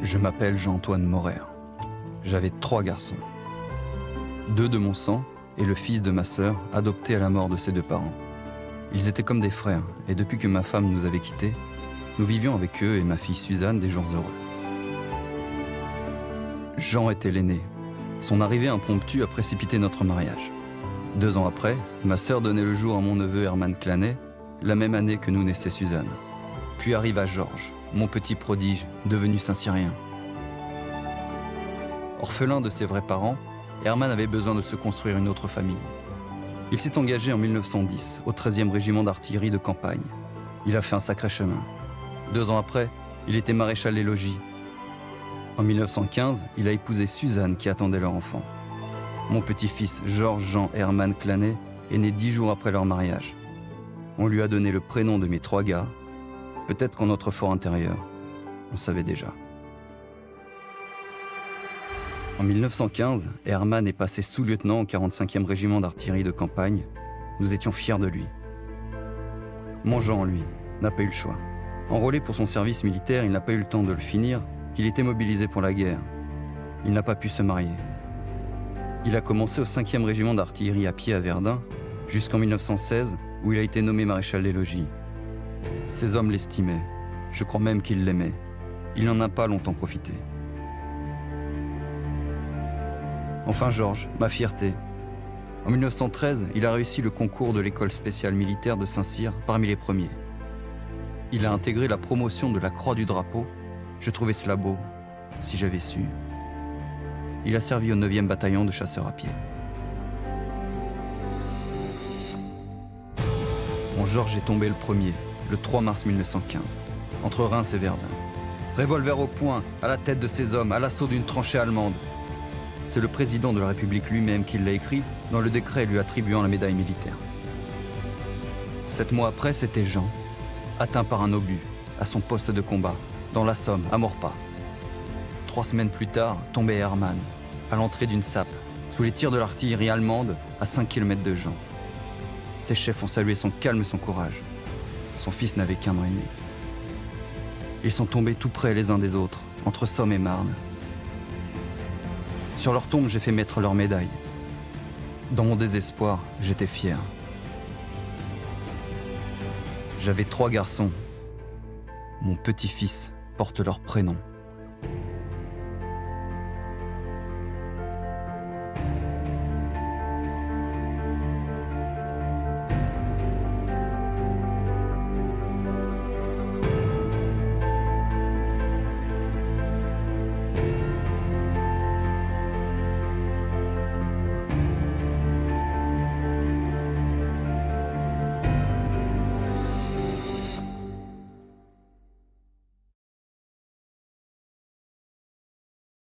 Je m'appelle Jean-Antoine Morer. J'avais 3 garçons. 2 de mon sang et le fils de ma sœur, adopté à la mort de ses 2 parents. Ils étaient comme des frères, et depuis que ma femme nous avait quittés, nous vivions avec eux et ma fille Suzanne des jours heureux. Jean était l'aîné. Son arrivée impromptue a précipité notre mariage. 2 ans après, ma sœur donnait le jour à mon neveu Herman Clanet, la même année que nous naissait Suzanne. Puis arriva Georges, mon petit prodige, devenu Saint-Cyrien. Orphelin de ses vrais parents, Herman avait besoin de se construire une autre famille. Il s'est engagé en 1910 au 13e régiment d'artillerie de campagne. Il a fait un sacré chemin. 2 ans après, il était maréchal des logis. En 1915, il a épousé Suzanne qui attendait leur enfant. Mon petit-fils Georges-Jean Herman Clanet est né 10 jours après leur mariage. On lui a donné le prénom de mes 3 gars. Peut-être qu'en notre fort intérieur, on savait déjà. En 1915, Herman est passé sous-lieutenant au 45e régiment d'artillerie de campagne. Nous étions fiers de lui. Mon Jean, lui, n'a pas eu le choix. Enrôlé pour son service militaire, il n'a pas eu le temps de le finir, qu'il était mobilisé pour la guerre. Il n'a pas pu se marier. Il a commencé au 5e régiment d'artillerie à pied à Verdun, jusqu'en 1916, où il a été nommé maréchal des logis. Ces hommes l'estimaient. Je crois même qu'ils l'aimaient. Il n'en a pas longtemps profité. Enfin Georges, ma fierté. En 1913, il a réussi le concours de l'école spéciale militaire de Saint-Cyr parmi les premiers. Il a intégré la promotion de la Croix du Drapeau. Je trouvais cela beau, si j'avais su. Il a servi au 9e bataillon de chasseurs à pied. Mon Georges est tombé le premier, le 3 mars 1915, entre Reims et Verdun. Revolver au poing, à la tête de ses hommes, à l'assaut d'une tranchée allemande. C'est le président de la République lui-même qui l'a écrit dans le décret lui attribuant la médaille militaire. 7 mois après, c'était Jean, atteint par un obus, à son poste de combat, dans la Somme, à Maurepas. 3 semaines plus tard, tombait Herman, à l'entrée d'une sape, sous les tirs de l'artillerie allemande, à 5 km de Jean. Ses chefs ont salué son calme et son courage. Son fils n'avait qu'1 an et demi. Ils sont tombés tout près les uns des autres, entre Somme et Marne. Sur leur tombe, j'ai fait mettre leur médaille. Dans mon désespoir, j'étais fier. J'avais 3 garçons. Mon petit-fils porte leur prénom.